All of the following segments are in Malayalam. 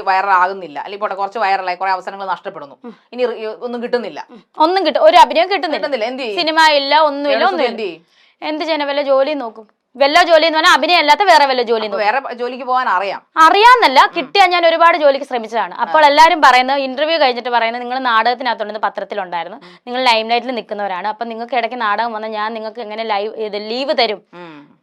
വൈറലാകുന്നില്ല, അല്ലെങ്കിൽ പോട്ടെ കുറച്ച് വൈറലായി കുറെ അവസരങ്ങൾ നഷ്ടപ്പെടുന്നു, ഇനി ഒന്നും കിട്ടുന്നില്ല, ഒരു അഭിനയം കിട്ടുന്നില്ല, സിനിമ ഇല്ല, ഒന്നുമില്ല, എന്ത് ചെയ്യാൻ വല്ല ജോലി നോക്കും. വല്ല ജോലി എന്ന് പറഞ്ഞാൽ അഭിനയം അല്ലാത്ത വേറെ വല്ല ജോലി, വേറെ ജോലിക്ക് പോകാൻ അറിയാന്നല്ല, കിട്ടിയാൽ ഞാൻ ഒരുപാട് ജോലിക്ക് ശ്രമിച്ചതാണ്. അപ്പോൾ എല്ലാവരും പറയുന്നത്, ഇന്റർവ്യൂ കഴിഞ്ഞിട്ട് പറയുന്നത്, നിങ്ങൾ നാടകത്തിനകത്തുണ്ടെന്ന് പത്രത്തിലുണ്ടായിരുന്നു, നിങ്ങൾ ലൈം ലൈറ്റിൽ നിൽക്കുന്നവരാണ്, അപ്പൊ നിങ്ങൾക്ക് ഇടയ്ക്ക് നാടകം വന്നാൽ ഞാൻ നിങ്ങൾക്ക് എങ്ങനെ ലീവ് തരും.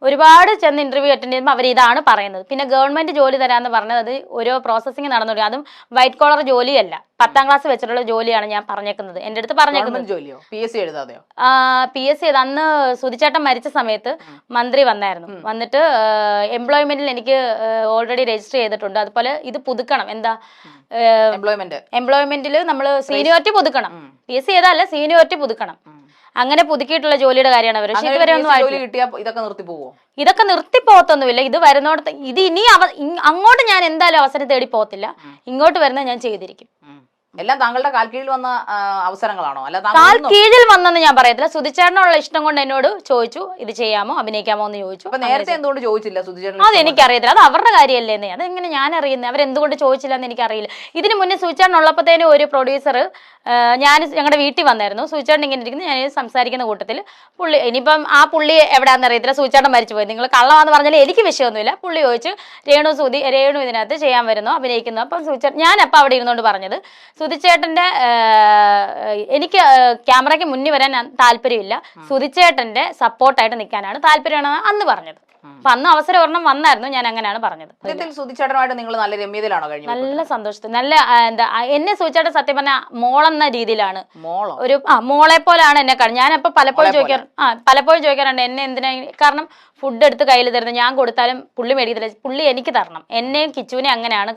ഒരുപാട് ചെന്ന് ഇന്റർവ്യൂ അറ്റൻഡ് ചെയ്യുമ്പോൾ അവർ ഇതാണ് പറയുന്നത്. പിന്നെ ഗവൺമെന്റ് ജോലി തരാന്ന് പറഞ്ഞത് അത് ഓരോ പ്രോസസ്സിംഗ് നടന്നുകൊടുക്കും, അതും വൈറ്റ് കോളർ ജോലിയല്ല, 10ാം ക്ലാസ് വെച്ചിട്ടുള്ള ജോലിയാണ് ഞാൻ പറഞ്ഞേക്കുന്നത്. എന്റെ അടുത്ത് പറഞ്ഞേക്കുന്നത് PSC അന്ന് സുധിച്ചേട്ടൻ മരിച്ച സമയത്ത് മന്ത്രി വന്നിട്ട് എംപ്ലോയ്മെന്റിൽ എനിക്ക് ഓൾറെഡി രജിസ്റ്റർ ചെയ്തിട്ടുണ്ട്, അതുപോലെ ഇത് പുതുക്കണം, എന്താ എംപ്ലോയ്മെന്റിൽ നമ്മൾ സീനിയോറിറ്റി പുതുക്കണം, PSC ചെയ്താലല്ല സീനിയോറിറ്റി പുതുക്കണം, അങ്ങനെ പുതുക്കിയിട്ടുള്ള ജോലിയുടെ കാര്യമാണ് അവർ. പക്ഷെ ഇതുവരെ ഒന്നും ഇതൊക്കെ നിർത്തിപ്പോകത്തൊന്നുമില്ല. ഇത് വരുന്നോടത്ത് ഇത് ഇനി അങ്ങോട്ട് ഞാൻ എന്തായാലും അവസരം തേടി പോകത്തില്ല, ഇങ്ങോട്ട് വരുന്നത് ഞാൻ ചെയ്തിരിക്കും. എല്ലാം താങ്കളുടെ കാൽ കീഴിൽ വന്ന അവസരങ്ങളാണോ? അല്ല കാൽ കീഴിൽ വന്നെന്ന് ഞാൻ പറയത്തില്ല. സുധിച്ചേട്ടനുള്ള ഇഷ്ടം കൊണ്ട് എന്നോട് ചോദിച്ചു, ഇത് ചെയ്യാമോ അഭിനയിക്കാമോ എന്ന് ചോദിച്ചു. നേരത്തെ എന്തുകൊണ്ട് ചോദിച്ചില്ല സുധിച്ചേട്ടൻ? അത് എനിക്കറിയത്തില്ല, അത് അവരുടെ കാര്യമല്ലേ, അതെങ്ങനെ ഞാൻ അറിയുന്നത്, അവരെന്തുകൊണ്ട് ചോദിച്ചില്ല എന്ന് എനിക്കറിയില്ല. ഇതിന് മുന്നേ സുധിച്ചേട്ടൻ ഉള്ളപ്പോഴത്തേനും ഒരു പ്രൊഡ്യൂസർ ഞങ്ങളുടെ വീട്ടിൽ വന്നായിരുന്നു. സുധിച്ചേട്ടൻ ഇങ്ങനെ ഇരിക്കുന്നു, ഞാൻ സംസാരിക്കുന്ന കൂട്ടത്തിൽ പുള്ളി, ഇനിയിപ്പം ആ പുള്ളി എവിടെയാണെന്ന് അറിയത്തില്ല, സുധിച്ചേട്ടൻ മരിച്ചു പോയി, നിങ്ങൾ കള്ളമാണെന്ന് പറഞ്ഞാൽ എനിക്ക് വിഷയമൊന്നുമില്ല. പുള്ളി ചോദിച്ചു, രേണു ഇതിനകത്ത് ചെയ്യാൻ വരുന്നു, അഭിനയിക്കുന്നു. അപ്പം സുധിച്ചേട്ടൻ, ഞാനപ്പം അവിടെ ഇരുന്നുകൊണ്ട് പറഞ്ഞത്, സുധിച്ചേട്ടന്റെ എനിക്ക് ക്യാമറയ്ക്ക് മുന്നിൽ വരാൻ താല്പര്യമില്ല, സുധിച്ചേട്ടന്റെ സപ്പോർട്ടായിട്ട് നിൽക്കാനാണ് താല്പര്യമാണെന്ന് അന്ന് പറഞ്ഞത്. അപ്പൊ അന്ന് അവസരം ഒരെണ്ണം വന്നായിരുന്നു, ഞാൻ അങ്ങനെയാണ് പറഞ്ഞത്. സുധിച്ചേട്ടനുമായിട്ട് നിങ്ങൾ നല്ല രമ്യതയിലാണോ കഴിഞ്ഞത്? നല്ല സന്തോഷത്തിൽ, നല്ല എന്താ, എന്നെ സുധിച്ചേട്ടൻ സത്യം പറഞ്ഞ മോളെന്ന രീതിയിലാണ്, ഒരു മോളെ പോലാണ് എന്നെ ഞാനപ്പോ പലപ്പോഴും ചോദിക്കാറുണ്ട് എന്നെ എന്തിനാ, കാരണം ഫുഡ് എടുത്ത് കയ്യിൽ തരുന്നത് ഞാൻ കൊടുത്താലും പുള്ളി മേടിക്കത്തില്ല, പുള്ളി എനിക്ക് തരണം. എന്നെയും കിച്ചുവിനെ അങ്ങനെയാണ്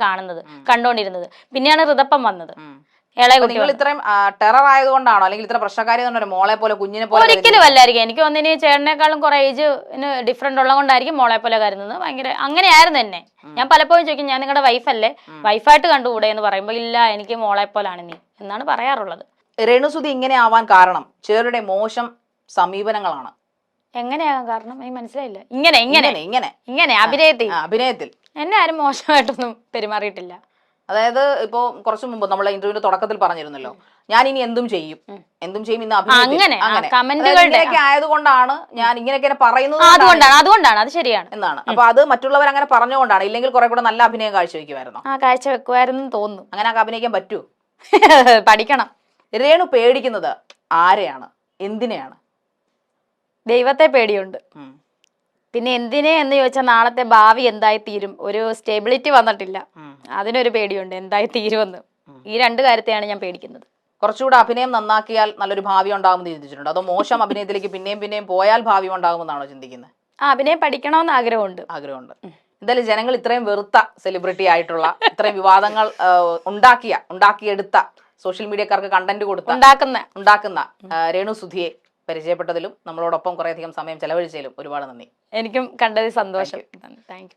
കണ്ടോണ്ടിരുന്നത്. പിന്നെയാണ് ഋതപ്പം വന്നത്. നിങ്ങൾ ഇത്രയും ടെറർ ആയതുകൊണ്ടാണോ, അല്ലെങ്കിൽ ഇത്ര പ്രശ്നക്കാരി മോളെ പോലെ കുഞ്ഞിനെ പോലെ? ഒരിക്കലും അല്ലായിരിക്കും. എനിക്ക് ഒന്നിന് ചേട്ടനേക്കാളും കുറെ ഏജ് ഡിഫറൻറ്റ് ഉള്ളതുകൊണ്ടായിരിക്കും മോളെ പോലെ കരുതുന്നത്. ഭയങ്കര അങ്ങനെയായിരുന്നു എന്നെ. ഞാൻ പലപ്പോഴും ചോദിക്കും, ഞാൻ നിങ്ങളുടെ വൈഫല്ലേ, വൈഫായിട്ട് കണ്ടുകൂടെ എന്ന് പറയുമ്പോൾ, ഇല്ല എനിക്ക് മോളെ പോലാണ് നീ എന്നാണ് പറയാറുള്ളത്. രേണുസുധി ഇങ്ങനെ ആവാൻ കാരണം ചിലരുടെ മോശം സമീപനങ്ങളാണ്. എങ്ങനെയാകാൻ കാരണം എനിക്ക് മനസ്സിലായില്ല. ഇങ്ങനെ അഭിനയത്തിൽ എന്നെ ആരും മോശമായിട്ടൊന്നും പെരുമാറിയിട്ടില്ല. അതായത് ഇപ്പോ കുറച്ചു മുമ്പ് നമ്മളെ ഇന്റർവ്യൂവിന്റെ തുടക്കത്തിൽ പറഞ്ഞിരുന്നല്ലോ, ഞാൻ ഇനി എന്തും ചെയ്യും ഇന്ന് അഭിനയിക്കെ ആയതുകൊണ്ടാണ് ഞാൻ ഇങ്ങനെയൊക്കെ പറയുന്നത്, അതുകൊണ്ടാണ് അത് ശരിയാണ് എന്നാണ്. അപ്പൊ അത് മറ്റുള്ളവർ അങ്ങനെ പറഞ്ഞുകൊണ്ടാണ്, ഇല്ലെങ്കിൽ കുറെ കൂടെ നല്ല അഭിനയം കാഴ്ചവെക്കുമായിരുന്നു. കാഴ്ചവെക്കുമായിരുന്നു തോന്നുന്നു. അങ്ങനെ അഭിനയിക്കാൻ പറ്റൂ? പഠിക്കണം. രേണു പേടിക്കുന്നത് ആരെയാണ്, എന്തിനെയാണ്? ദൈവത്തെ പേടിയുണ്ട്. പിന്നെ എന്തിനെ എന്ന് ചോദിച്ചാൽ നാളത്തെ ഭാവി എന്തായി തീരും, ഒരു സ്റ്റെബിലിറ്റി വന്നിട്ടില്ല, അതിനൊരു പേടിയുണ്ട്, എന്തായി തീരുമെന്ന്. ഈ രണ്ട് കാര്യത്തെയാണ് ഞാൻ പേടിക്കുന്നത്. കുറച്ചുകൂടെ അഭിനയം നന്നാക്കിയാൽ നല്ലൊരു ഭാവി ഉണ്ടാകുമെന്ന് ചിന്തിച്ചിട്ടുണ്ട്? അതോ മോശം അഭിനയത്തിലേക്ക് പിന്നെയും പോയാൽ ഭാവി ഉണ്ടാകുമെന്നാണോ ചിന്തിക്കുന്നത്? അഭിനയം പഠിക്കണമെന്ന് ആഗ്രഹമുണ്ട്. എന്തായാലും ജനങ്ങൾ ഇത്രയും വെറുത്ത സെലിബ്രിറ്റി ആയിട്ടുള്ള, ഇത്രയും വിവാദങ്ങൾ ഉണ്ടാക്കിയെടുത്ത, സോഷ്യൽ മീഡിയക്കാർക്ക് കണ്ടന്റ് ഉണ്ടാക്കുന്ന രേണുസുധിയെ പരിചയപ്പെട്ടതിലും നമ്മളോടൊപ്പം കുറേയധികം സമയം ചെലവഴിച്ചതിലും ഒരുപാട് നന്ദി. എനിക്കും കണ്ടതിൽ സന്തോഷം. Thank you.